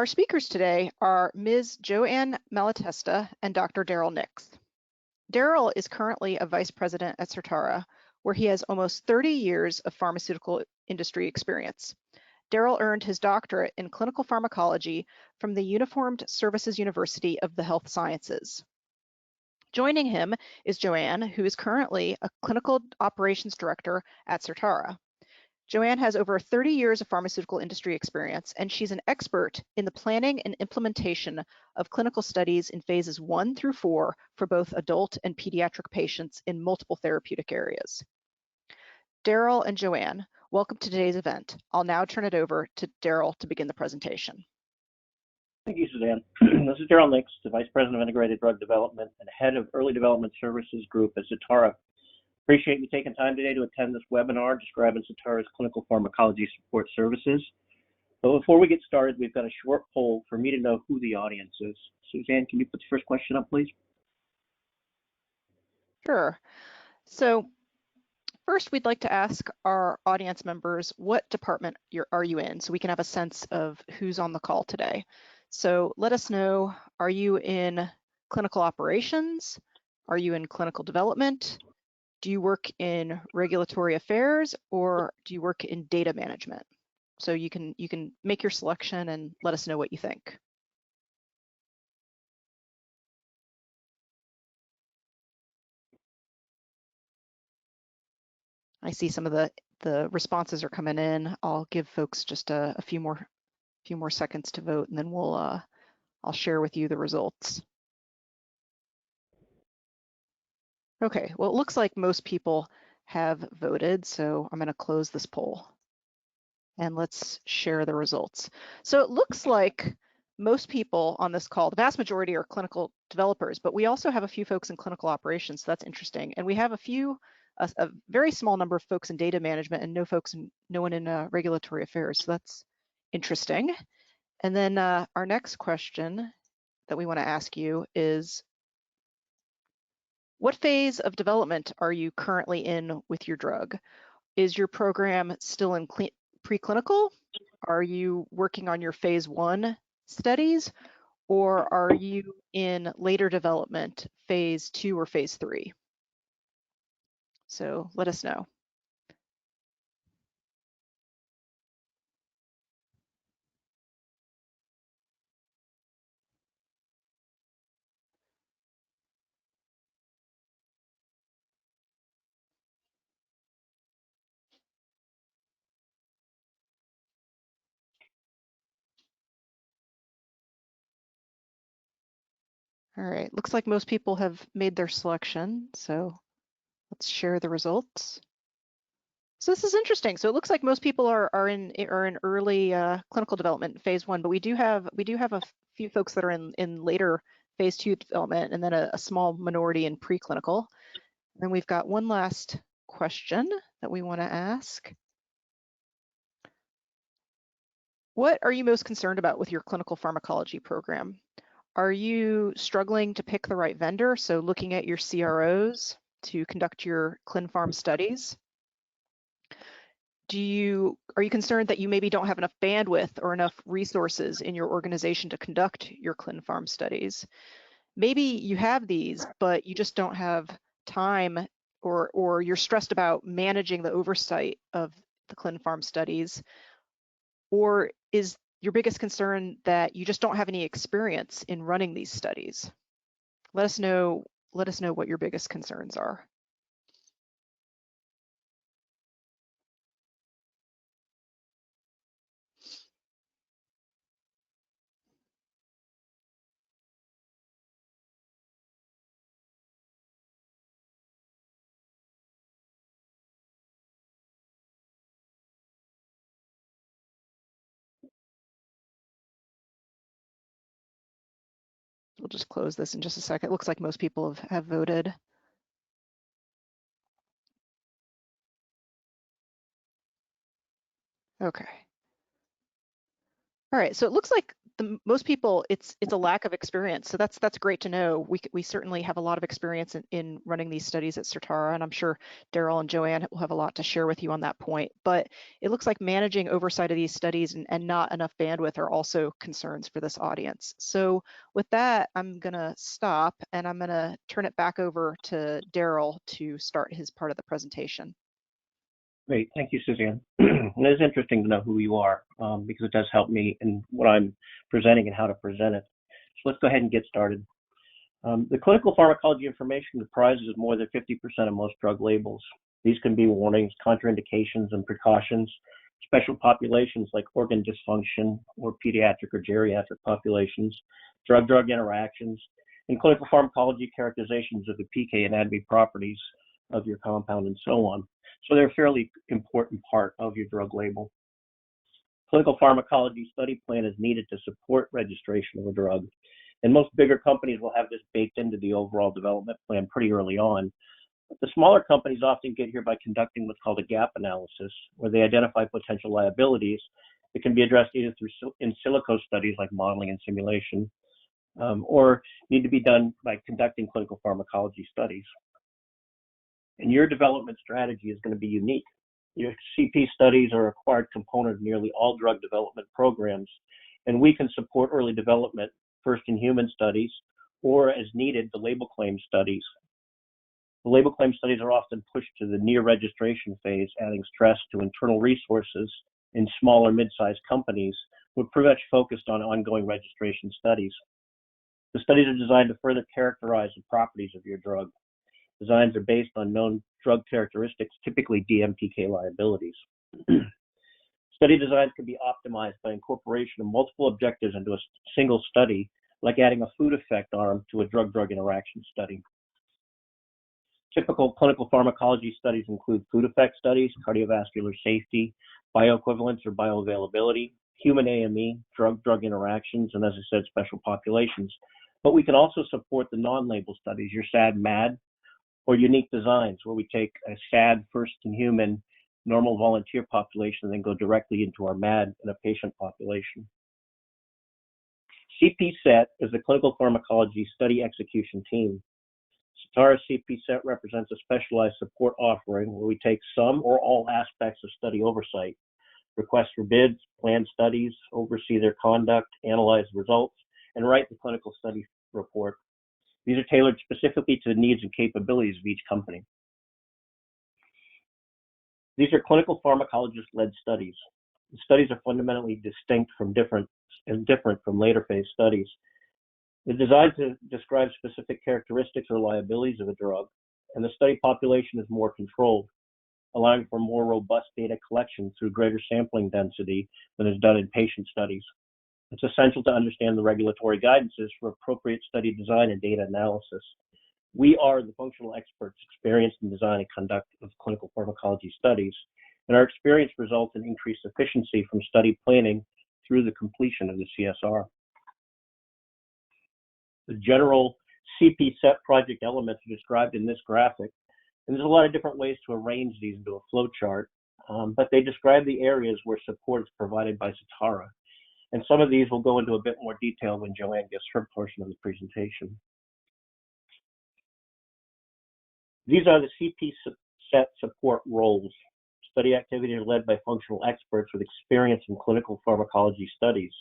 Our speakers today are Ms. Joanne Malatesta and Dr. Daryl Nix. Daryl is currently a vice president at Certara, where he has almost 30 years of pharmaceutical industry experience. Daryl earned his doctorate in clinical pharmacology from the Uniformed Services University of the Health Sciences. Joining him is Joanne, who is currently a clinical operations director at Certara. Joanne has over 30 years of pharmaceutical industry experience, and she's an expert in the planning and implementation of clinical studies in phases 1 through 4 for both adult and pediatric patients in multiple therapeutic areas. Daryl and Joanne, welcome to today's event. I'll now turn it over to Daryl to begin the presentation. Thank you, Suzanne. This is Daryl Nix, the Vice President of Integrated Drug Development and Head of Early Development Services Group at Certara. Appreciate you taking time today to attend this webinar describing Certara's clinical pharmacology support services. But before we get started, we've got a short poll for me to know who the audience is. Suzanne, can you put the first question up, please? Sure. So first, we'd like to ask our audience members, what department are you in, so we can have a sense of who's on the call today. So let us know, are you in clinical operations? Are you in clinical development? Do you work in regulatory affairs, or do you work in data management? So you can make your selection and let us know what you think. I see some of the responses are coming in. I'll give folks just a few more seconds to vote, and then I'll share with you the results. Okay, well, it looks like most people have voted, so I'm going to close this poll and let's share the results. So it looks like most people on this call, the vast majority are clinical developers, but we also have a few folks in clinical operations, so that's interesting. And we have a very small number of folks in data management and no one in regulatory affairs, so that's interesting. And then our next question that we want to ask you is, what phase of development are you currently in with your drug? Is your program still in preclinical? Are you working on your phase 1 studies? Or are you in later development, phase 2 or phase 3? So let us know. All right, looks like most people have made their selection, so let's share the results. So this is interesting. So it looks like most people are in early clinical development, phase 1, but we do have a few folks that are in later phase 2 development, and then a small minority in preclinical. And then we've got one last question that we want to ask. What are you most concerned about with your clinical pharmacology program? Are you struggling to pick the right vendor? So looking at your CROs to conduct your Clin Pharm studies? Are you concerned that you maybe don't have enough bandwidth or enough resources in your organization to conduct your Clin Pharm studies? Maybe you have these, but you just don't have time, or you're stressed about managing the oversight of the Clin Pharm studies. Or is your biggest concern that you just don't have any experience in running these studies? Let us know what your biggest concerns are. We'll just close this in just a second. It looks like most people have voted. Okay. All right, so it looks like most people, it's a lack of experience. So that's great to know. We certainly have a lot of experience in running these studies at Certara, and I'm sure Daryl and Joanne will have a lot to share with you on that point. But it looks like managing oversight of these studies and not enough bandwidth are also concerns for this audience. So with that, I'm gonna stop and I'm gonna turn it back over to Daryl to start his part of the presentation. Great, thank you, Suzanne. And it is interesting to know who you are because it does help me in what I'm presenting and how to present it. So let's go ahead and get started. The clinical pharmacology information comprises more than 50% of most drug labels. These can be warnings, contraindications, and precautions, special populations like organ dysfunction or pediatric or geriatric populations, drug-drug interactions, and clinical pharmacology characterizations of the PK and ADME properties of your compound and so on. So they're a fairly important part of your drug label. Clinical pharmacology study plan is needed to support registration of a drug. And most bigger companies will have this baked into the overall development plan pretty early on. But the smaller companies often get here by conducting what's called a gap analysis, where they identify potential liabilities that can be addressed either through in silico studies like modeling and simulation, or need to be done by conducting clinical pharmacology studies. And your development strategy is going to be unique. Your CP studies are a required component of nearly all drug development programs, and we can support early development, first in human studies, or as needed, the label claim studies. The label claim studies are often pushed to the near registration phase, adding stress to internal resources in smaller mid-sized companies who are pretty much focused on ongoing registration studies. The studies are designed to further characterize the properties of your drug. Designs are based on known drug characteristics, typically DMPK liabilities. Study designs can be optimized by incorporation of multiple objectives into a single study, like adding a food effect arm to a drug-drug interaction study. Typical clinical pharmacology studies include food effect studies, cardiovascular safety, bioequivalence or bioavailability, human AME, drug-drug interactions, and as I said, special populations. But we can also support the non-label studies, your SAD-MAD, or unique designs, where we take a SAD first in human normal volunteer population and then go directly into our MAD in a patient population. CP set is the clinical pharmacology study execution team. Certara CP set represents a specialized support offering where we take some or all aspects of study oversight, request for bids, plan studies, oversee their conduct, analyze results, and write the clinical study report. These are tailored specifically to the needs and capabilities of each company. These are clinical pharmacologist-led studies. The studies are fundamentally distinct from different from later phase studies. They're designed to describe specific characteristics or liabilities of a drug, and the study population is more controlled, allowing for more robust data collection through greater sampling density than is done in patient studies. It's essential to understand the regulatory guidances for appropriate study design and data analysis. We are the functional experts experienced in design and conduct of clinical pharmacology studies, and our experience results in increased efficiency from study planning through the completion of the CSR. The general CP set project elements are described in this graphic, and there's a lot of different ways to arrange these into a flow chart, but they describe the areas where support is provided by Certara. And some of these will go into a bit more detail when Joanne gets her portion of the presentation. These are the CP set support roles. Study activities are led by functional experts with experience in clinical pharmacology studies.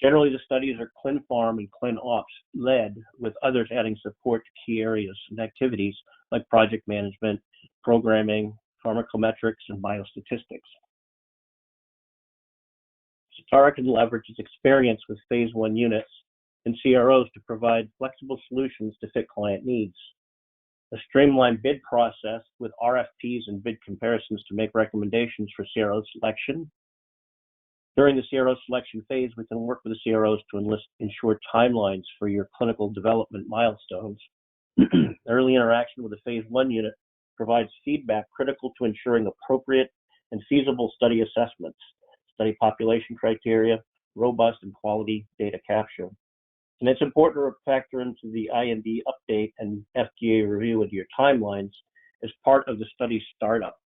Generally, the studies are Clin Pharm and Clin Ops led, with others adding support to key areas and activities like project management, programming, pharmacometrics, and biostatistics. Certara can leverage its experience with phase 1 units and CROs to provide flexible solutions to fit client needs. A streamlined bid process with RFPs and bid comparisons to make recommendations for CRO selection. During the CRO selection phase, we can work with the CROs to ensure timelines for your clinical development milestones. Early interaction with the phase 1 unit provides feedback critical to ensuring appropriate and feasible study assessments, study population criteria, robust and quality data capture. And it's important to factor into the IND update and FDA review into your timelines as part of the study startup.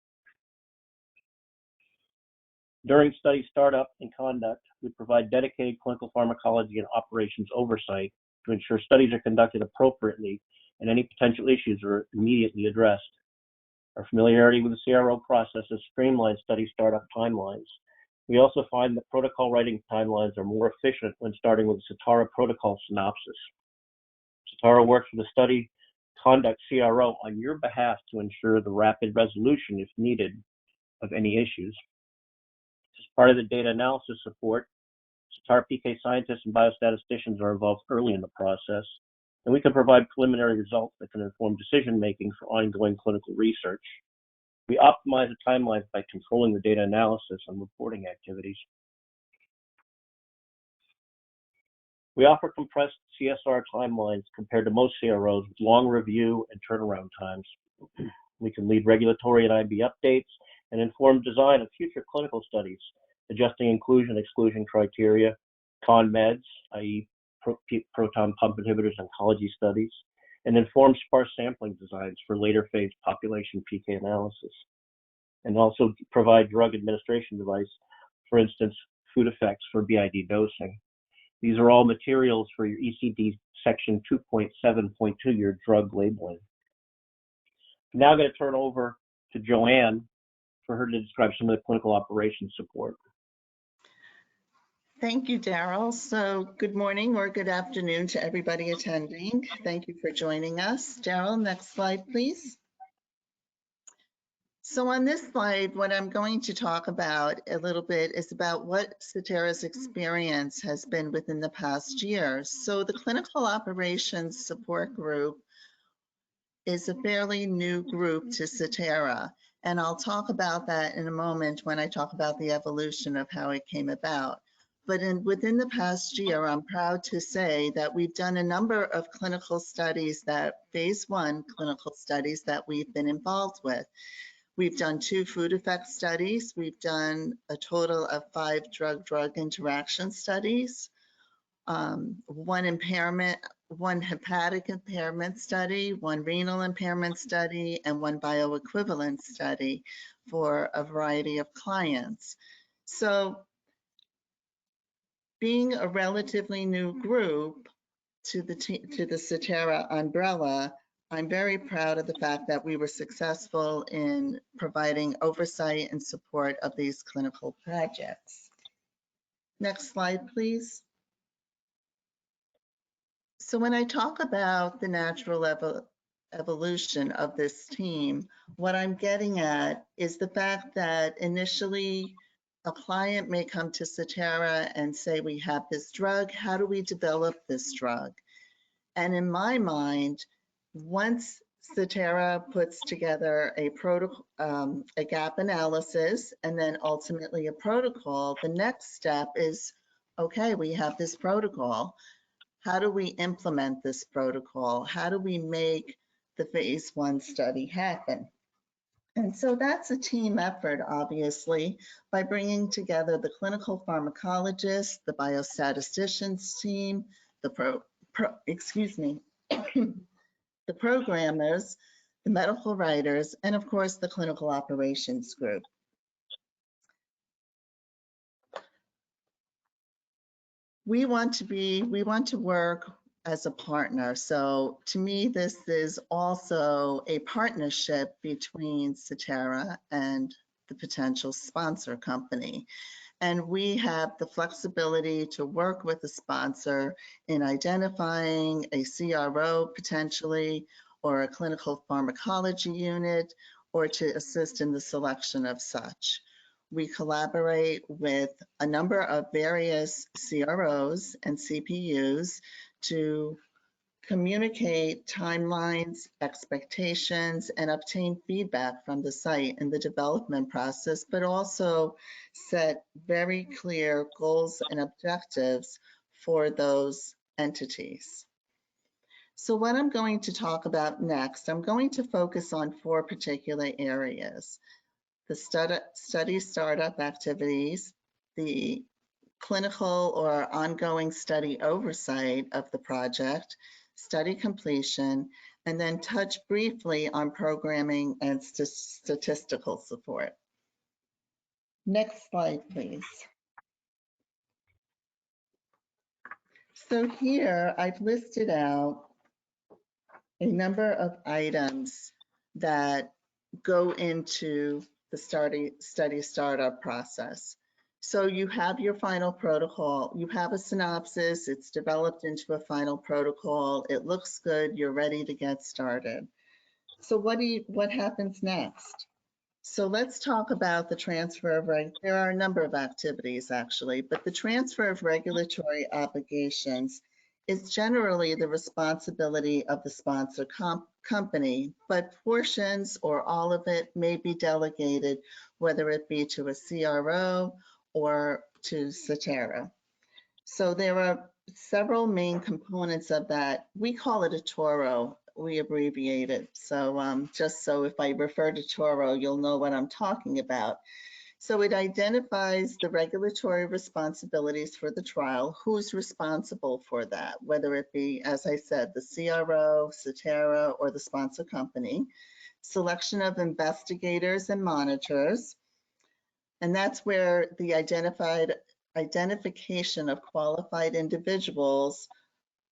During study startup and conduct, we provide dedicated clinical pharmacology and operations oversight to ensure studies are conducted appropriately and any potential issues are immediately addressed. Our familiarity with the CRO process has streamlined study startup timelines. We also find that protocol writing timelines are more efficient when starting with a Certara protocol synopsis. Certara works with the study conduct CRO on your behalf to ensure the rapid resolution, if needed, of any issues. As part of the data analysis support, Certara PK scientists and biostatisticians are involved early in the process, and we can provide preliminary results that can inform decision-making for ongoing clinical research. We optimize the timelines by controlling the data analysis and reporting activities. We offer compressed CSR timelines compared to most CROs with long review and turnaround times. We can lead regulatory and IB updates and inform design of future clinical studies, adjusting inclusion-exclusion criteria, con-meds, i.e. proton pump inhibitors oncology studies, and inform sparse sampling designs for later phase population PK analysis, and also provide drug administration device, for instance, food effects for BID dosing. These are all materials for your ECD section 2.7.2, your drug labeling. I'm now going to turn over to Joanne for her to describe some of the clinical operations support. Thank you, Daryl. So good morning or good afternoon to everybody attending. Thank you for joining us. Daryl, next slide, please. So on this slide, what I'm going to talk about a little bit is about what Certara's experience has been within the past year. So the Clinical Operations Support Group is a fairly new group to Certara, and I'll talk about that in a moment when I talk about the evolution of how it came about. But within the past year, I'm proud to say that we've done a number of clinical studies, phase 1 clinical studies that we've been involved with. We've done 2 food effect studies. We've done a total of 5 drug-drug interaction studies, 1 hepatic impairment study, 1 renal impairment study, and 1 bioequivalence study for a variety of clients. So being a relatively new group to the Certara umbrella, I'm very proud of the fact that we were successful in providing oversight and support of these clinical projects. Next slide, please. So when I talk about the natural evolution of this team, what I'm getting at is the fact that initially a client may come to Certara and say, we have this drug, how do we develop this drug? And in my mind, once Certara puts together a protocol, a gap analysis, and then ultimately a protocol, the next step is, okay, we have this protocol. How do we implement this protocol? How do we make the phase 1 study happen? And so that's a team effort, obviously, by bringing together the clinical pharmacologists, the biostatisticians team, the the programmers, the medical writers, and of course, the clinical operations group. We want to work as a partner. So to me, this is also a partnership between Certara and the potential sponsor company. And we have the flexibility to work with the sponsor in identifying a CRO potentially, or a clinical pharmacology unit, or to assist in the selection of such. We collaborate with a number of various CROs and CPUs to communicate timelines, expectations, and obtain feedback from the site in the development process, but also set very clear goals and objectives for those entities. So what I'm going to talk about next, I'm going to focus on 4 particular areas: the study startup activities, the clinical or ongoing study oversight of the project, study completion, and then touch briefly on programming and statistical support. Next slide, please. So here I've listed out a number of items that go into the study startup process. So you have your final protocol, you have a synopsis, it's developed into a final protocol, it looks good, you're ready to get started. So what happens next? So let's talk about the transfer of, there are a number of activities actually, but the transfer of regulatory obligations is generally the responsibility of the sponsor company, but portions or all of it may be delegated, whether it be to a CRO or to Cetera. So there are several main components of that. We call it a TORO. We abbreviate it. So just so if I refer to TORO, you'll know what I'm talking about. So it identifies the regulatory responsibilities for the trial, who's responsible for that, whether it be, as I said, the CRO, Cetera, or the sponsor company, selection of investigators and monitors, and that's where the identification of qualified individuals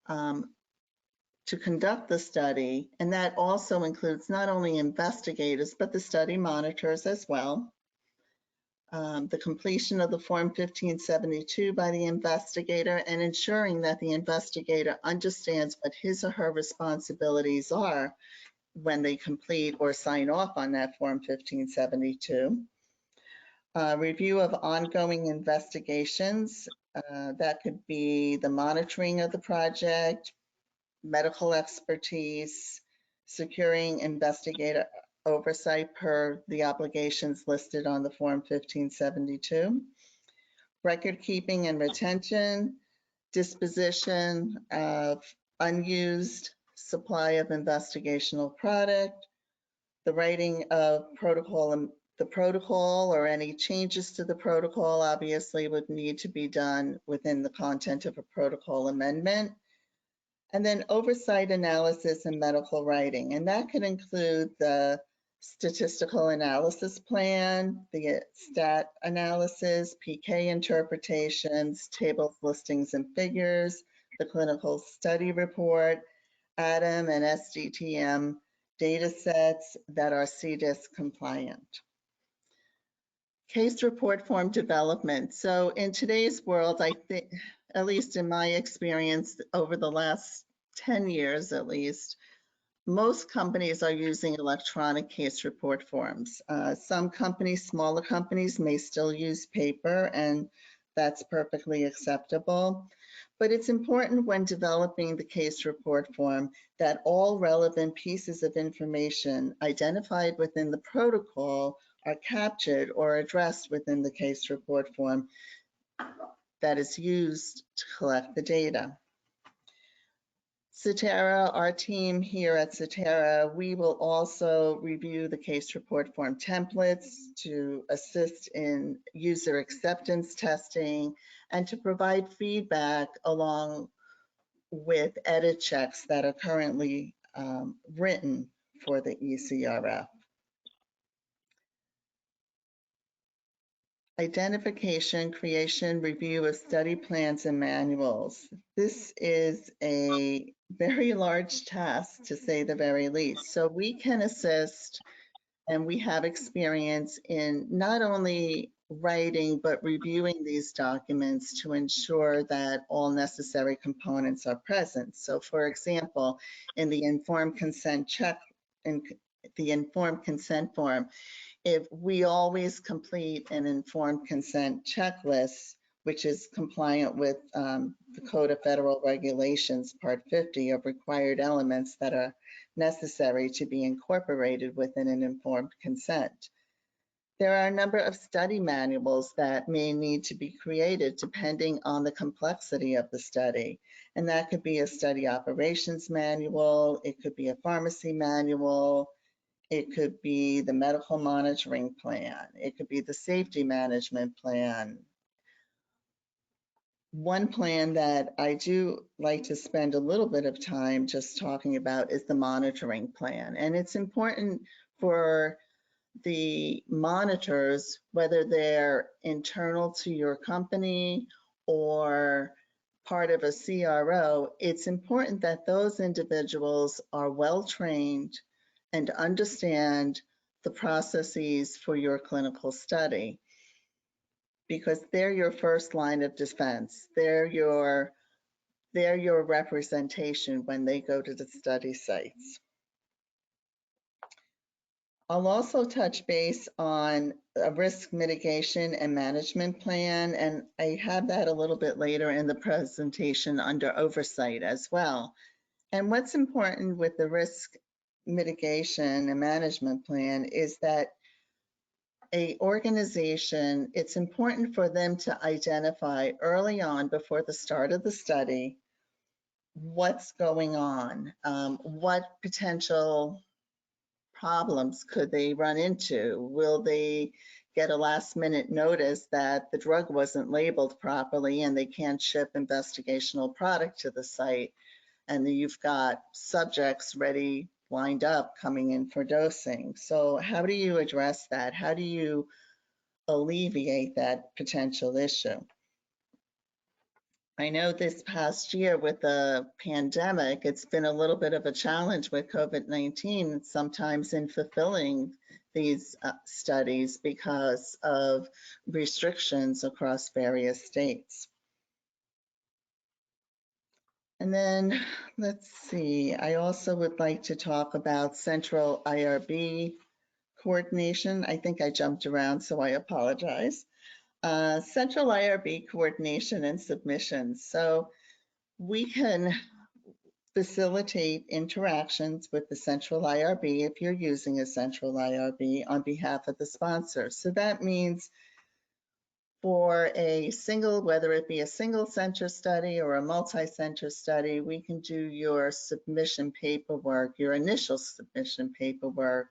to conduct the study, and that also includes not only investigators, but the study monitors as well. The completion of the Form 1572 by the investigator and ensuring that the investigator understands what his or her responsibilities are when they complete or sign off on that Form 1572. Review of ongoing investigations. That could be the monitoring of the project, medical expertise, securing investigator oversight per the obligations listed on the Form 1572, record keeping and retention, disposition of unused supply of investigational product, the writing of the protocol or any changes to the protocol obviously would need to be done within the content of a protocol amendment. And then oversight analysis and medical writing. And that could include the statistical analysis plan, the stat analysis, PK interpretations, tables, listings, and figures, the clinical study report, ADAM and SDTM data sets that are CDISC compliant. Case report form development. So in today's world, I think, at least in my experience over the last 10 years at least, most companies are using electronic case report forms. Some companies, smaller companies, may still use paper, and that's perfectly acceptable. But it's important when developing the case report form that all relevant pieces of information identified within the protocol are captured or addressed within the case report form that is used to collect the data. Cetera, our team here at Cetera, we will also review the case report form templates to assist in user acceptance testing and to provide feedback along with edit checks that are currently written for the ECRF. Identification, creation, review of study plans and manuals. This is a very large task, to say the very least. So we can assist, and we have experience in not only writing, but reviewing these documents to ensure that all necessary components are present. So for example, in the informed consent check, in the informed consent form, if we always complete an informed consent checklist, which is compliant with the Code of Federal Regulations, Part 50 of required elements that are necessary to be incorporated within an informed consent. There are a number of study manuals that may need to be created depending on the complexity of the study. And that could be a study operations manual, it could be a pharmacy manual, it could be the medical monitoring plan. It could be the safety management plan. One plan that I do like to spend a little bit of time just talking about is the monitoring plan. And it's important for the monitors, whether they're internal to your company or part of a CRO, it's important that those individuals are well trained and understand the processes for your clinical study, because they're your first line of defense. They're your representation when they go to the study sites. I'll also touch base on a risk mitigation and management plan, and I have that a little bit later in the presentation under oversight as well. And what's important with the risk mitigation and management plan is that a organization, it's important for them to identify early on before the start of the study what's going on, what potential problems could they run into? Will they get a last minute notice that the drug wasn't labeled properly and they can't ship investigational product to the site, and you've got subjects ready, lined up, coming in for dosing? So how do you address that? How do you alleviate that potential issue? I know this past year with the pandemic, it's been a little bit of a challenge with COVID-19, sometimes in fulfilling these studies because of restrictions across various states. And then, let's see, I also would like to talk about central IRB coordination. I think I jumped around, so I apologize. Central IRB coordination and submissions. So we can facilitate interactions with the central IRB if you're using a central IRB on behalf of the sponsor. So that means for a single, whether it be a single center study or a multi-center study, we can do your submission paperwork, your initial submission paperwork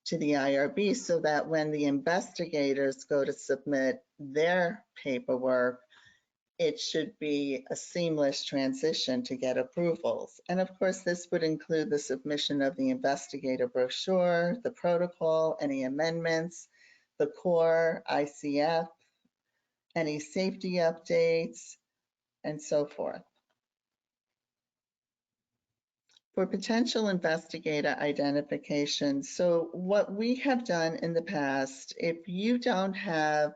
to the IRB, so that when the investigators go to submit their paperwork, it should be a seamless transition to get approvals. And of course, this would include the submission of the investigator brochure, the protocol, any amendments, the core, ICF, any safety updates, and so forth. For potential investigator identification, so what we have done in the past, if you don't have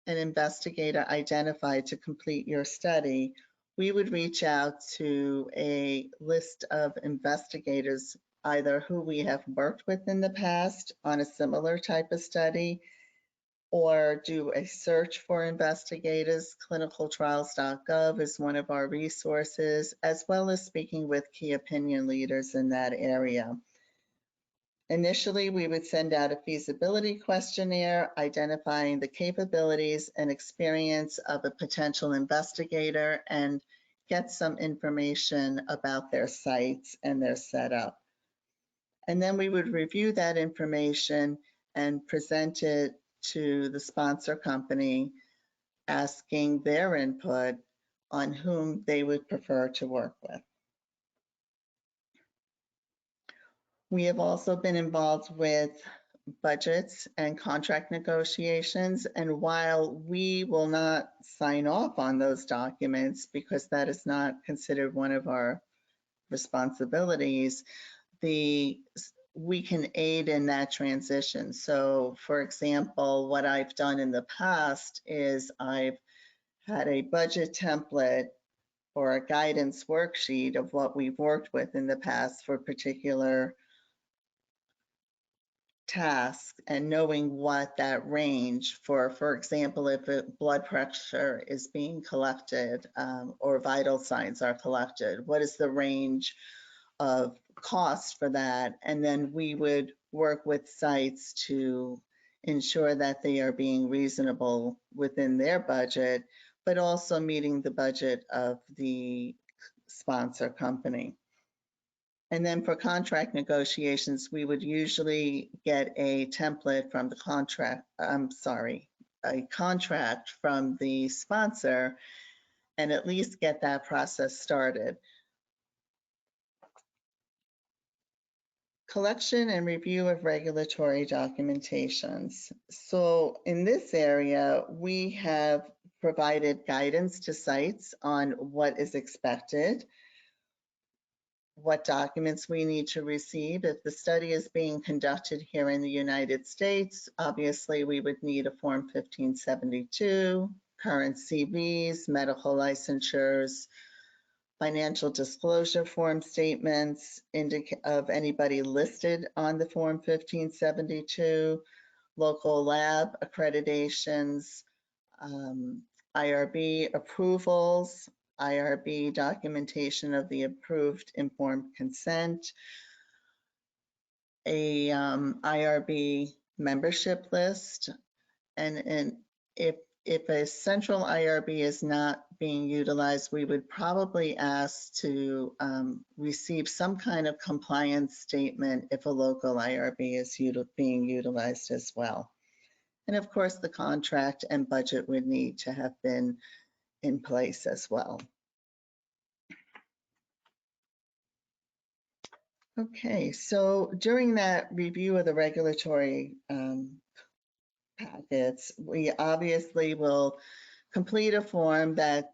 an investigator identified to complete your study, we would reach out to a list of investigators, either who we have worked with in the past on a similar type of study, or do a search for investigators. Clinicaltrials.gov is one of our resources, as well as speaking with key opinion leaders in that area. Initially, we would send out a feasibility questionnaire identifying the capabilities and experience of a potential investigator and get some information about their sites and their setup. And then we would review that information and present it to the sponsor company, asking their input on whom they would prefer to work with. We have also been involved with budgets and contract negotiations, and while we will not sign off on those documents because that is not considered one of our responsibilities, we can aid in that transition. So for example, what I've done in the past is I've had a budget template or a guidance worksheet of what we've worked with in the past for particular tasks, and knowing what that range for example, if blood pressure is being collected or vital signs are collected, what is the range of cost for that? And then we would work with sites to ensure that they are being reasonable within their budget, but also meeting the budget of the sponsor company. And then for contract negotiations, we would usually get a template from the a contract from the sponsor, and at least get that process started. collection and review of regulatory documentations. So in this area, we have provided guidance to sites on what is expected, what documents we need to receive. If the study is being conducted here in the United States, obviously we would need a Form 1572, current CVs, medical licensures, financial disclosure form statements of anybody listed on the Form 1572, local lab accreditations, IRB approvals, IRB documentation of the approved informed consent, a IRB membership list, and if a central IRB is not being utilized, we would probably ask to receive some kind of compliance statement if a local IRB is being utilized as well. And of course, the contract and budget would need to have been in place as well. Okay, so during that review of the regulatory packets, we obviously will complete a form that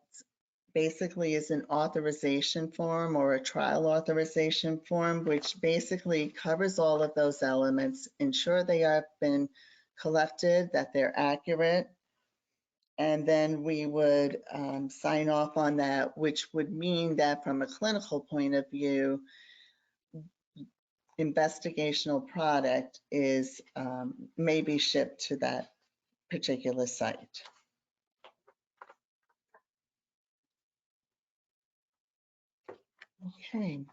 basically is an authorization form or a trial authorization form, which basically covers all of those elements, ensure they have been collected, that they're accurate, and then we would sign off on that, which would mean that from a clinical point of view, investigational product is may be shipped to that particular site. Okay.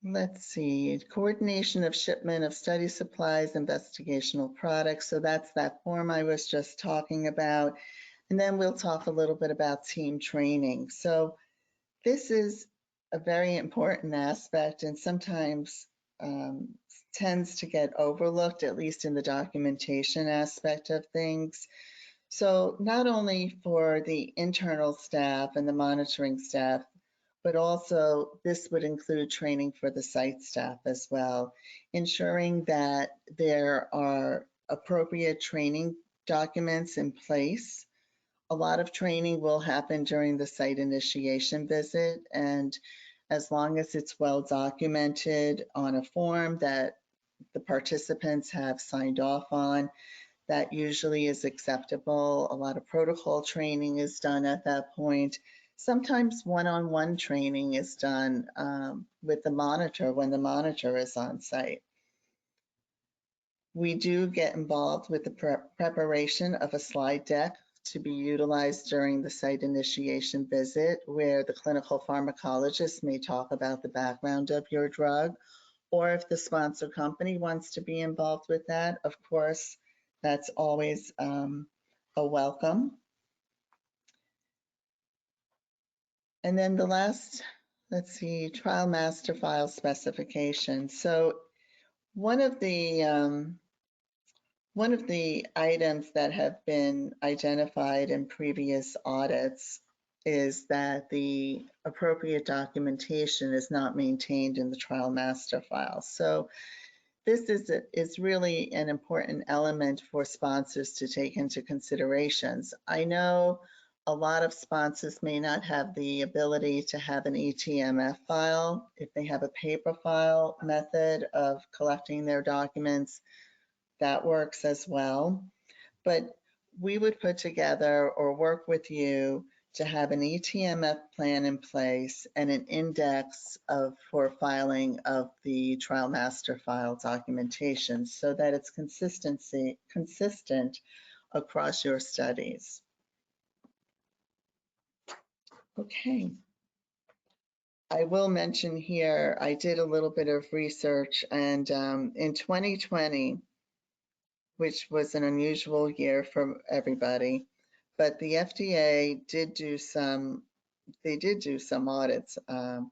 Let's see, coordination of shipment of study supplies, investigational products. So that's that form I was just talking about. And then we'll talk a little bit about team training. So this is a very important aspect and sometimes tends to get overlooked, at least in the documentation aspect of things. So not only for the internal staff and the monitoring staff, but also this would include training for the site staff as well, ensuring that there are appropriate training documents in place. A lot of training will happen during the site initiation visit, and as long as it's well documented on a form that the participants have signed off on, that usually is acceptable. A lot of protocol training is done at that point. Sometimes one-on-one training is done with the monitor when the monitor is on site. We do get involved with the preparation of a slide deck to be utilized during the site initiation visit, where the clinical pharmacologist may talk about the background of your drug, or if the sponsor company wants to be involved with that, of course, that's always a welcome. And then the last, let's see, trial master file specification. So one of the items that have been identified in previous audits is that the appropriate documentation is not maintained in the trial master file. So this is really an important element for sponsors to take into considerations. I know a lot of sponsors may not have the ability to have an eTMF file. If they have a paper file method of collecting their documents, that works as well. But we would put together or work with you to have an eTMF plan in place and an index for filing of the trial master file documentation so that it's consistent across your studies. Okay. I will mention here, I did a little bit of research, and in 2020, which was an unusual year for everybody, but the FDA did do some audits,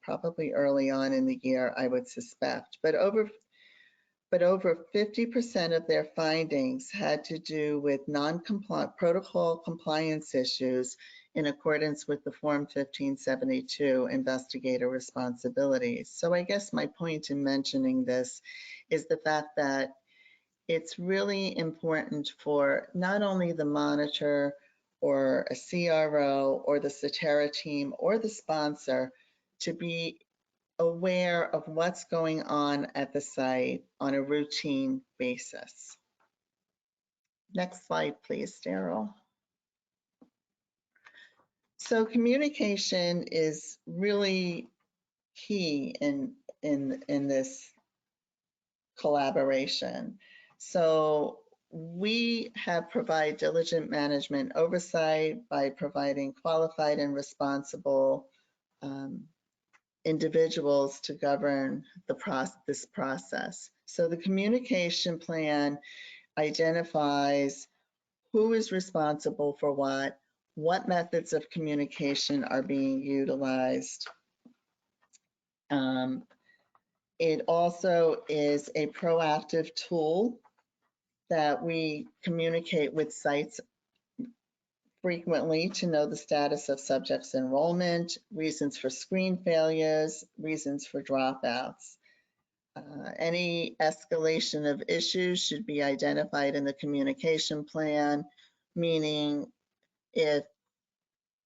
probably early on in the year, I would suspect. But but over 50% of their findings had to do with non-compliant protocol compliance issues in accordance with the Form 1572 investigator responsibilities. So I guess my point in mentioning this is the fact that it's really important for not only the monitor or a CRO or the Cetera team or the sponsor to be aware of what's going on at the site on a routine basis. Next slide, please, Daryl. So communication is really key in this collaboration. So we have provided diligent management oversight by providing qualified and responsible individuals to govern this process. So the communication plan identifies who is responsible for what methods of communication are being utilized. It also is a proactive tool that we communicate with sites frequently to know the status of subjects' enrollment, reasons for screen failures, reasons for dropouts. Any escalation of issues should be identified in the communication plan, meaning if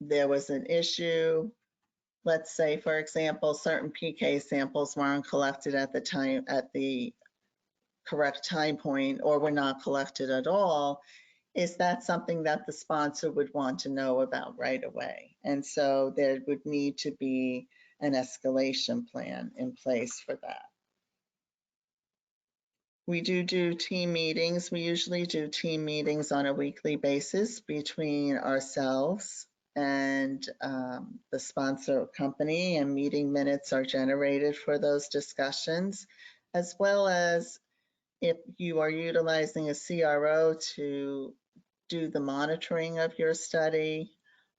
there was an issue, let's say, for example, certain PK samples weren't collected at the correct time point or were not collected at all, is that something that the sponsor would want to know about right away? And so there would need to be an escalation plan in place for that. We do team meetings. We usually do team meetings on a weekly basis between ourselves and the sponsor company, and meeting minutes are generated for those discussions, as well as if you are utilizing a CRO to do the monitoring of your study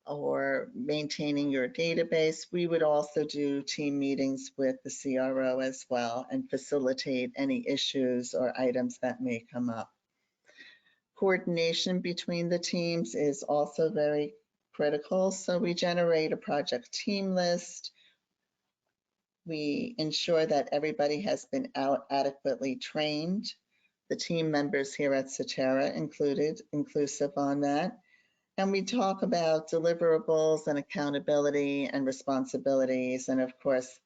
or maintaining your database, we would also do team meetings with the CRO as well and facilitate any issues or items that may come up. Coordination between the teams is also very critical. So we generate a project team list. We ensure that everybody has been adequately trained. The team members here at Cetera inclusive on that. And we talk about deliverables and accountability and responsibilities, and of course,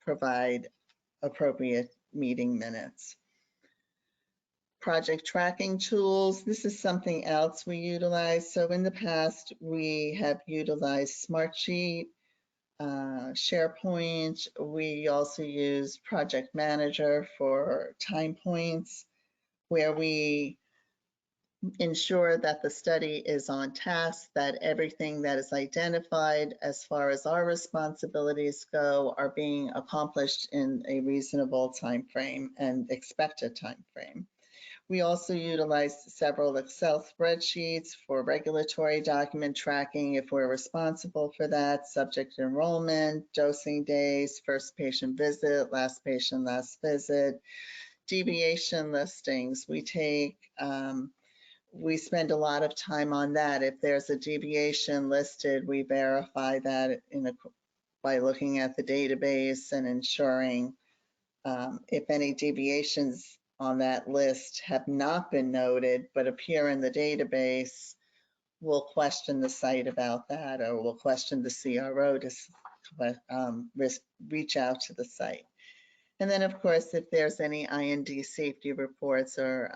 provide appropriate meeting minutes. Project tracking tools, this is something else we utilize. So in the past, we have utilized Smartsheet, SharePoint. We also use Project Manager for time points, where we ensure that the study is on task, that everything that is identified as far as our responsibilities go are being accomplished in a reasonable time frame and expected time frame. We also utilize several Excel spreadsheets for regulatory document tracking if we're responsible for that, subject enrollment, dosing days, first patient visit, last patient, last visit, deviation listings. We spend a lot of time on that. If there's a deviation listed, we verify that by looking at the database and ensuring if any deviations on that list have not been noted but appear in the database, we'll question the site about that, or we'll question the CRO to reach out to the site. And then, of course, if there's any IND safety reports, or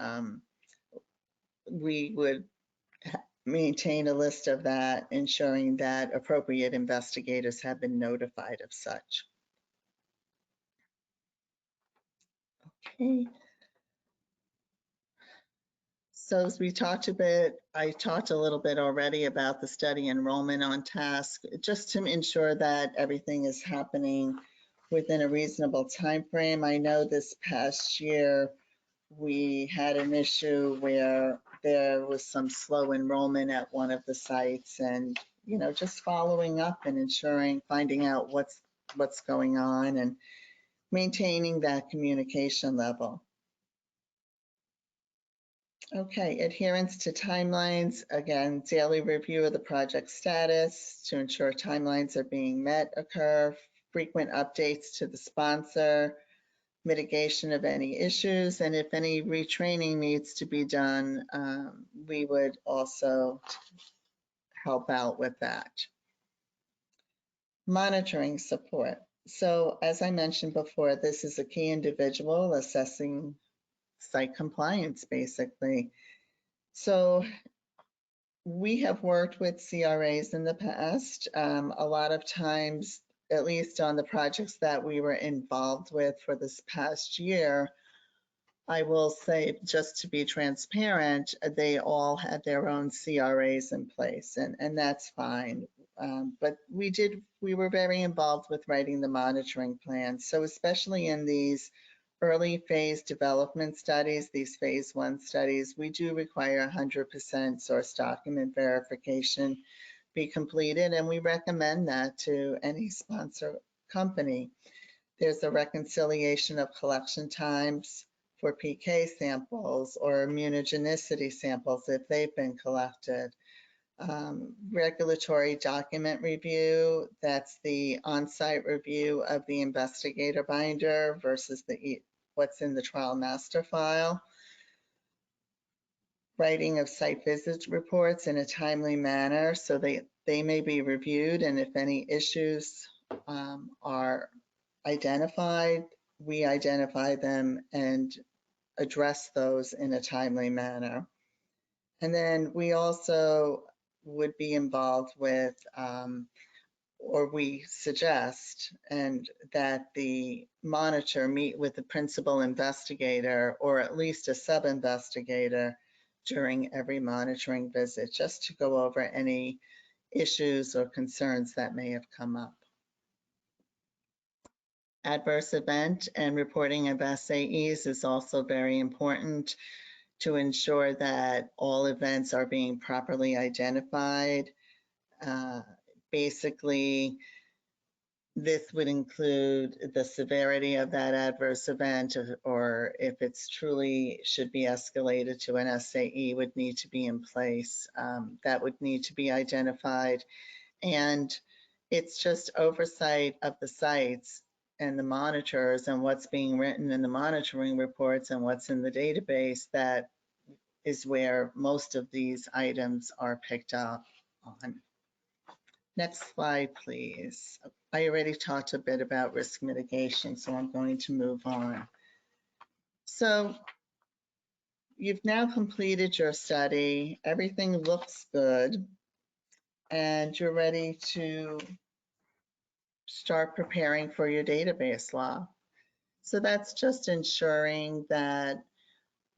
we would maintain a list of that, ensuring that appropriate investigators have been notified of such. Okay. So as we talked a bit, I talked a little bit already about the study enrollment on task, just to ensure that everything is happening within a reasonable time frame. I know this past year we had an issue where there was some slow enrollment at one of the sites, and just following up and ensuring, finding out what's going on and maintaining that communication level. Okay, adherence to timelines. Again, daily review of the project status to ensure timelines are being met occur, frequent updates to the sponsor, mitigation of any issues, and if any retraining needs to be done, we would also help out with that. Monitoring support. So as I mentioned before, this is a key individual assessing site compliance, basically. So we have worked with CRAs in the past. A lot of times, at least on the projects that we were involved with for this past year, I will say, just to be transparent, they all had their own CRAs in place, and that's fine. But we were very involved with writing the monitoring plan. So especially in these early phase development studies, these phase 1 studies, we do require 100% source document verification be completed, and we recommend that to any sponsor company. There's a reconciliation of collection times for PK samples or immunogenicity samples if they've been collected. Regulatory document review, that's the on-site review of the investigator binder versus what's in the trial master file. Writing of site visit reports in a timely manner so they may be reviewed, and if any issues are identified, we identify them and address those in a timely manner. And then we also would be involved with, or we suggest, and that the monitor meet with the principal investigator or at least a sub-investigator during every monitoring visit, just to go over any issues or concerns that may have come up. Adverse event and reporting of SAEs is also very important to ensure that all events are being properly identified. Basically, this would include the severity of that adverse event, or if it's truly should be escalated to an SAE would need to be in place. That would need to be identified. And it's just oversight of the sites and the monitors and what's being written in the monitoring reports and what's in the database that is where most of these items are picked up on. Next slide, please. I already talked a bit about risk mitigation, so I'm going to move on. So you've now completed your study, everything looks good, and you're ready to start preparing for your database lock. So that's just ensuring that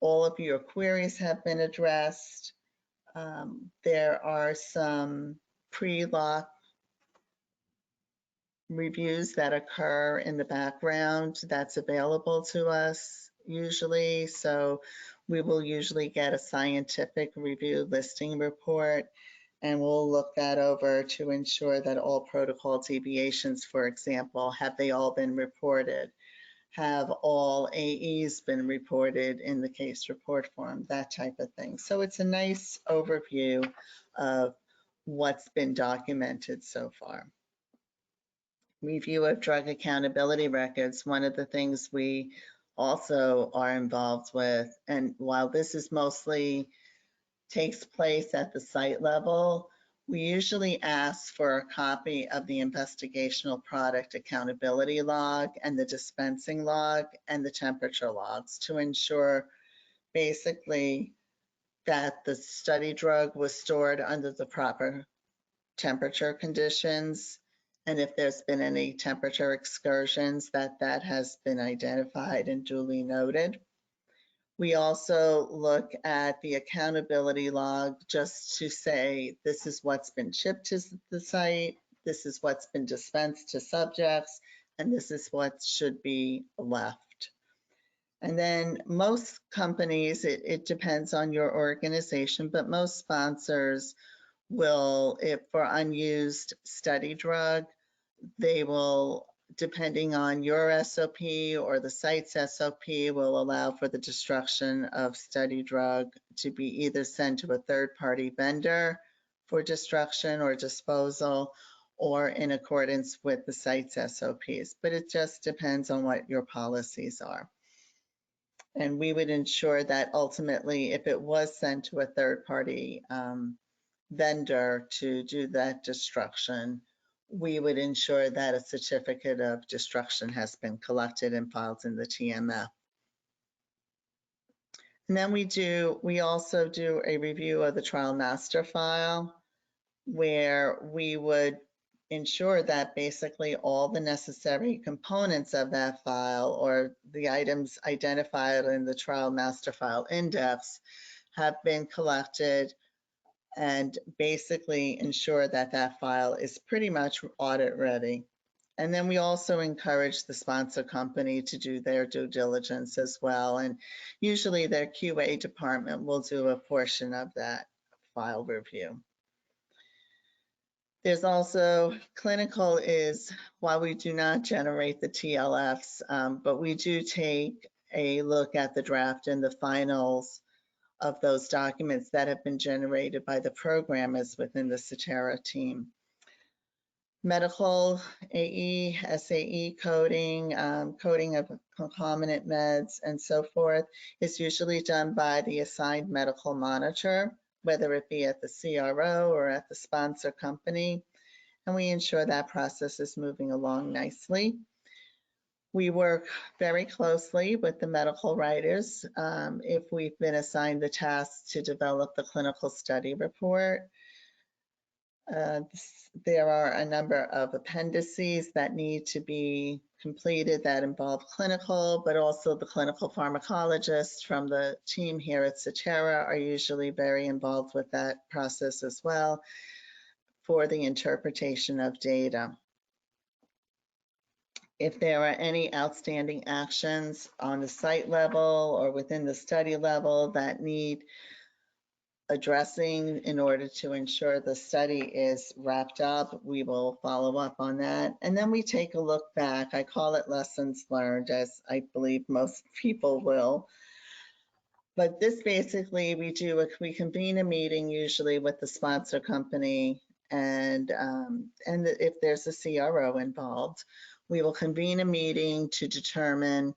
all of your queries have been addressed. There are some pre-lock reviews that occur in the background that's available to us usually. So we will usually get a scientific review listing report, and we'll look that over to ensure that all protocol deviations, for example, have they all been reported? Have all AEs been reported in the case report form, that type of thing. So it's a nice overview of what's been documented so far. Review of drug accountability records, one of the things we also are involved with, and while this is mostly takes place at the site level, we usually ask for a copy of the investigational product accountability log and the dispensing log and the temperature logs to ensure basically that the study drug was stored under the proper temperature conditions, and if there's been any temperature excursions, that has been identified and duly noted. We also look at the accountability log just to say, this is what's been shipped to the site, this is what's been dispensed to subjects, and this is what should be left. And then most companies, it depends on your organization, but most sponsors will, if for unused study drug, they will depending on your SOP or the site's SOP, will allow for the destruction of study drug to be either sent to a third-party vendor for destruction or disposal, or in accordance with the site's SOPs. But it just depends on what your policies are. And we would ensure that ultimately, if it was sent to a third-party vendor to do that destruction, we would ensure that a certificate of destruction has been collected and filed in the TMF. And then we also do a review of the trial master file, where we would ensure that basically all the necessary components of that file, or the items identified in the trial master file index, have been collected, and basically ensure that that file is pretty much audit ready. And then we also encourage the sponsor company to do their due diligence as well. And usually their QA department will do a portion of that file review. There's also clinical is, while we do not generate the TLFs, but we do take a look at the draft and the finals of those documents that have been generated by the programmers within the Certara team. Medical AE, SAE coding, coding of concomitant meds, and so forth is usually done by the assigned medical monitor, whether it be at the CRO or at the sponsor company, and we ensure that process is moving along nicely. We work very closely with the medical writers if we've been assigned the task to develop the clinical study report. There are a number of appendices that need to be completed that involve clinical, but also the clinical pharmacologists from the team here at Certara are usually very involved with that process as well for the interpretation of data. If there are any outstanding actions on the site level or within the study level that need addressing in order to ensure the study is wrapped up, we will follow up on that. And then we take a look back. I call it lessons learned, as I believe most people will. But this basically, we convene a meeting usually with the sponsor company, and if there's a CRO involved, we will convene a meeting to determine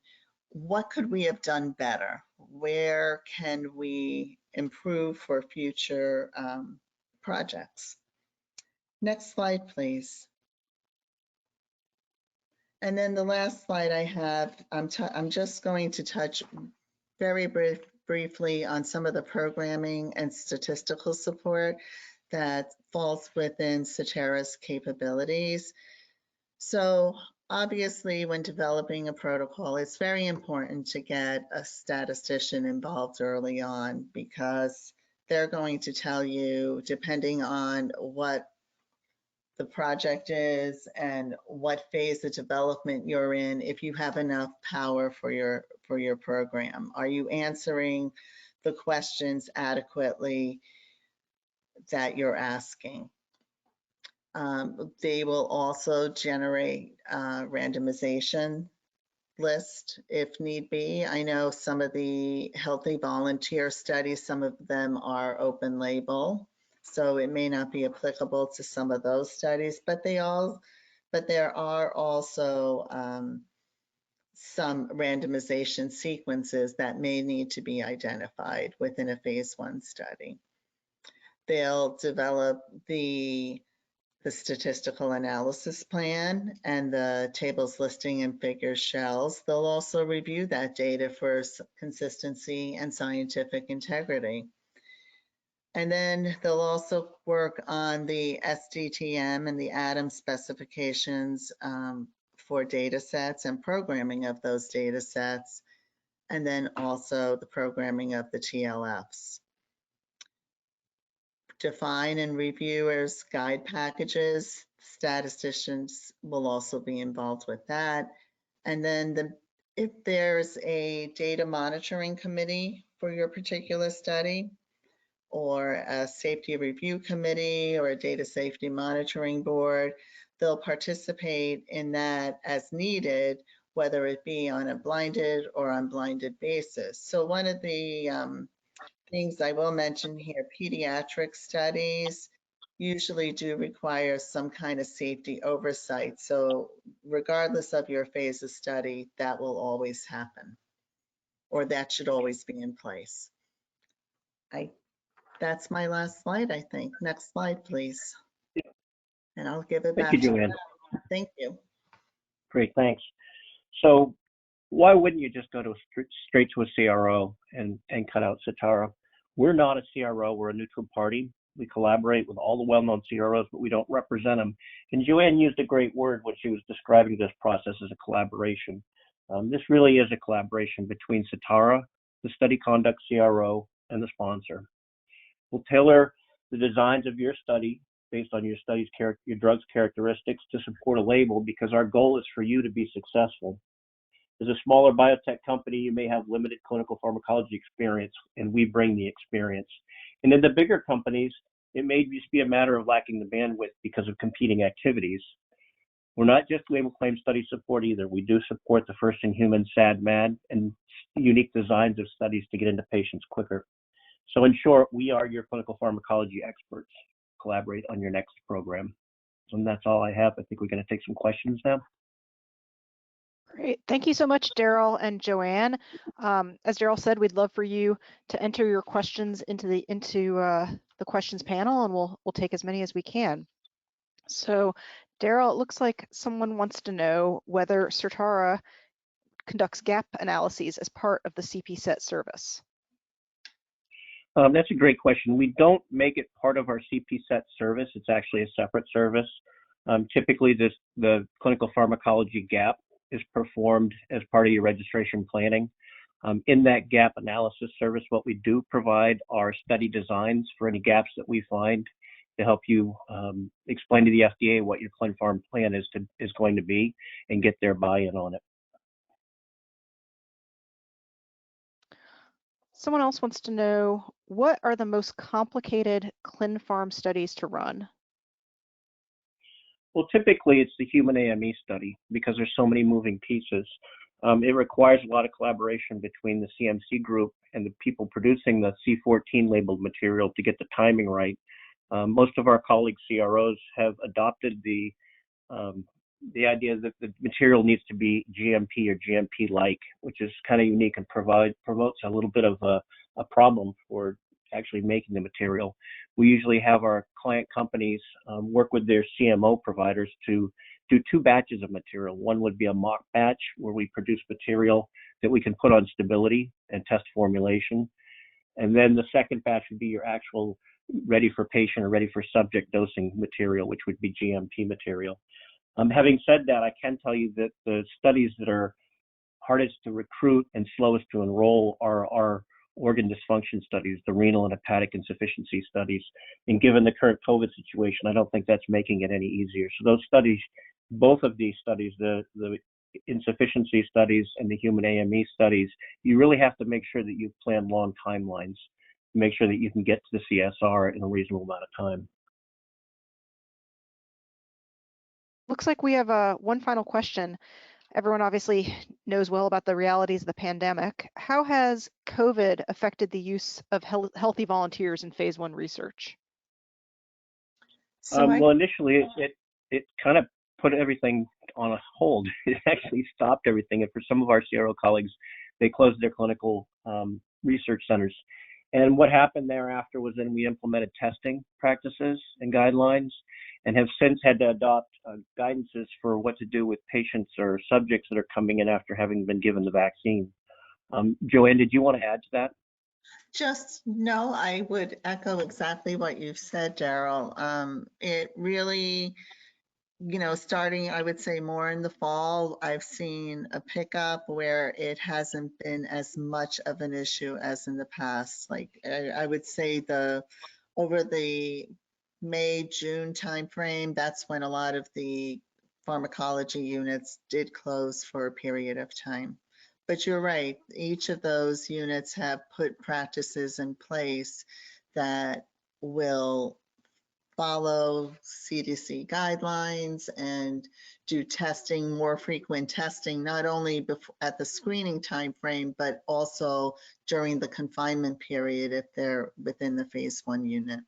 what could we have done better? Where can we improve for future projects? Next slide, please. And then the last slide I have, I'm just going to touch very briefly on some of the programming and statistical support that falls within Certara's capabilities. So obviously, when developing a protocol, it's very important to get a statistician involved early on, because they're going to tell you, depending on what the project is and what phase of development you're in, if you have enough power for your program. Are you answering the questions adequately that you're asking? They will also generate a randomization list if need be. I know some of the healthy volunteer studies, some of them are open label, so it may not be applicable to some of those studies, but there are also some randomization sequences that may need to be identified within a phase 1 study. They'll develop the statistical analysis plan and the tables, listing, and figures shells. They'll also review that data for consistency and scientific integrity. And then they'll also work on the SDTM and the ADAM specifications for data sets and programming of those data sets, and then also the programming of the TLFs. Define and reviewers guide packages. Statisticians will also be involved with that. And then if there's a data monitoring committee for your particular study, or a safety review committee or a data safety monitoring board. They'll participate in that as needed, whether it be on a blinded or unblinded basis. So one of the things I will mention here, pediatric studies usually do require some kind of safety oversight. So regardless of your phase of study, that will always happen, or that should always be in place. That's my last slide, I think. Next slide, please. And I'll give it back Thank you, to you. Joanne. Thank you. Great, thanks. So why wouldn't you just go to straight to a CRO and cut out Certara? We're not a CRO, we're a neutral party. We collaborate with all the well-known CROs, but we don't represent them. And Joanne used a great word when she was describing this process as a collaboration. This really is a collaboration between Certara, the study conduct CRO, and the sponsor. We'll tailor the designs of your study based on your drug's characteristics to support a label, because our goal is for you to be successful. As a smaller biotech company, you may have limited clinical pharmacology experience, and we bring the experience. And in the bigger companies, it may just be a matter of lacking the bandwidth because of competing activities. We're not just label claim study support either. We do support the first-in-human SAD/MAD and unique designs of studies to get into patients quicker. So in short, we are your clinical pharmacology experts. Collaborate on your next program. And that's all I have. I think we're going to take some questions now. Great. Thank you so much, Daryl and Joanne. As Daryl said, we'd love for you to enter your questions into the questions panel, and we'll take as many as we can. So, Daryl, it looks like someone wants to know whether Certara conducts gap analyses as part of the CPSET service. That's a great question. We don't make it part of our CPSET service. It's actually a separate service. Typically, the clinical pharmacology gap is performed as part of your registration planning. In that gap analysis service, what we do provide are study designs for any gaps that we find to help you explain to the FDA what your Clin Pharm plan is going to be and get their buy-in on it. Someone else wants to know, what are the most complicated Clin Pharm studies to run? Well, typically it's the human AME study because there's so many moving pieces. It requires a lot of collaboration between the CMC group and the people producing the C14 labeled material to get the timing right. Most of our colleague CROs have adopted the idea that the material needs to be GMP or GMP-like, which is kind of unique and promotes a little bit of a problem for actually making the material. We usually have our client companies work with their CMO providers to do 2 batches of material. One would be a mock batch where we produce material that we can put on stability and test formulation. And then the second batch would be your actual ready for patient or ready for subject dosing material, which would be GMP material. Having said that, I can tell you that the studies that are hardest to recruit and slowest to enroll are our organ dysfunction studies, the renal and hepatic insufficiency studies. And given the current COVID situation, I don't think that's making it any easier. So those studies, both of these studies, the insufficiency studies and the human AME studies, you really have to make sure that you plan long timelines, make sure that you can get to the CSR in a reasonable amount of time. Looks like we have one final question. Everyone obviously knows well about the realities of the pandemic. How has COVID affected the use of healthy volunteers in phase 1 research? So well, initially it kind of put everything on a hold. It actually stopped everything. And for some of our CRO colleagues, they closed their clinical research centers. And what happened thereafter was then we implemented testing practices and guidelines and have since had to adopt guidances for what to do with patients or subjects that are coming in after having been given the vaccine. Joanne, did you want to add to that? No, I would echo exactly what you've said, Daryl. It really, starting, I would say more in the fall, I've seen a pickup where it hasn't been as much of an issue as in the past. Like I would say over the May, June timeframe, that's when a lot of the pharmacology units did close for a period of time. But you're right, each of those units have put practices in place that will follow CDC guidelines and do testing, more frequent testing, not only at the screening time frame, but also during the confinement period if they're within the phase 1 unit.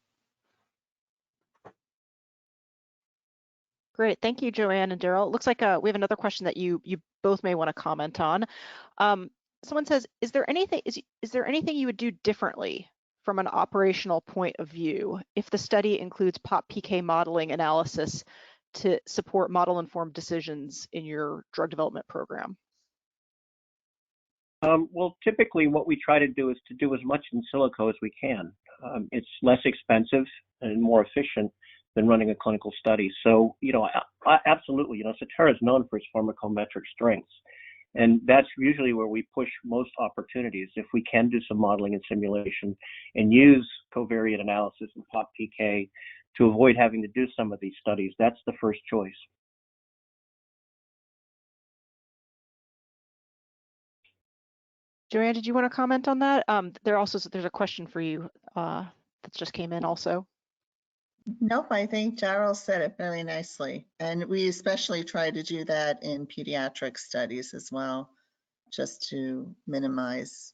Great, thank you, Joanne and Daryl. It looks like we have another question that you both may want to comment on. Someone says, is there anything you would do differently from an operational point of view if the study includes POP-PK modeling analysis to support model-informed decisions in your drug development program? Well, typically what we try to do is to do as much in silico as we can. It's less expensive and more efficient than running a clinical study. So, absolutely, Certara is known for its pharmacometric strengths. And that's usually where we push most opportunities. If we can do some modeling and simulation and use covariate analysis and POP-PK to avoid having to do some of these studies, that's the first choice. Joanne, did you want to comment on that? There's a question for you that just came in also. Nope, I think Daryl said it very nicely. And we especially try to do that in pediatric studies as well, just to minimize.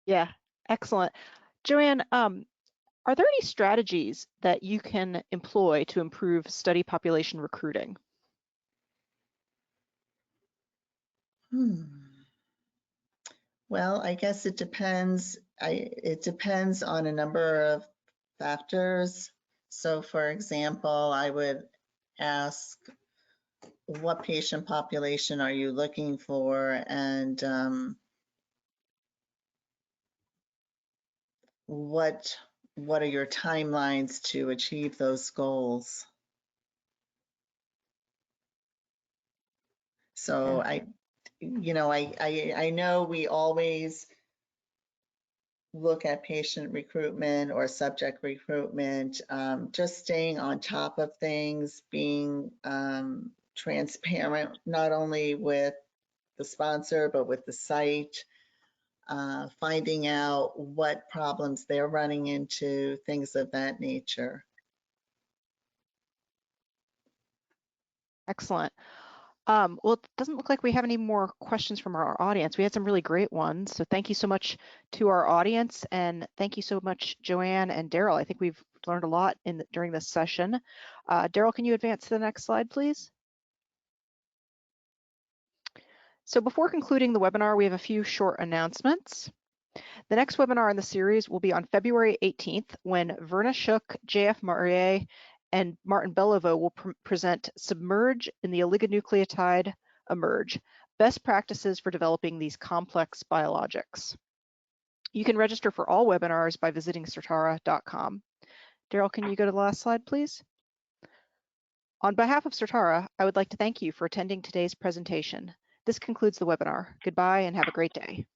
Yeah, excellent. Joanne, are there any strategies that you can employ to improve study population recruiting? Well, I guess it depends. It depends on a number of factors. So for example, I would ask, what patient population are you looking for? And what are your timelines to achieve those goals? So Yeah. I know we always look at patient recruitment or subject recruitment, just staying on top of things, being transparent, not only with the sponsor, but with the site, finding out what problems they're running into, things of that nature. Excellent. Well, it doesn't look like we have any more questions from our audience. We had some really great ones. So thank you so much to our audience. And thank you so much, Joanne and Daryl. I think we've learned a lot during this session. Daryl, can you advance to the next slide, please? So before concluding the webinar, we have a few short announcements. The next webinar in the series will be on February 18th when Verna Shook, JF Marie, and Martin Bellovo will present Submerge in the oligonucleotide Emerge, best practices for developing these complex biologics. You can register for all webinars by visiting Certara.com. Daryl, can you go to the last slide, please? On behalf of Certara, I would like to thank you for attending today's presentation. This concludes the webinar. Goodbye and have a great day.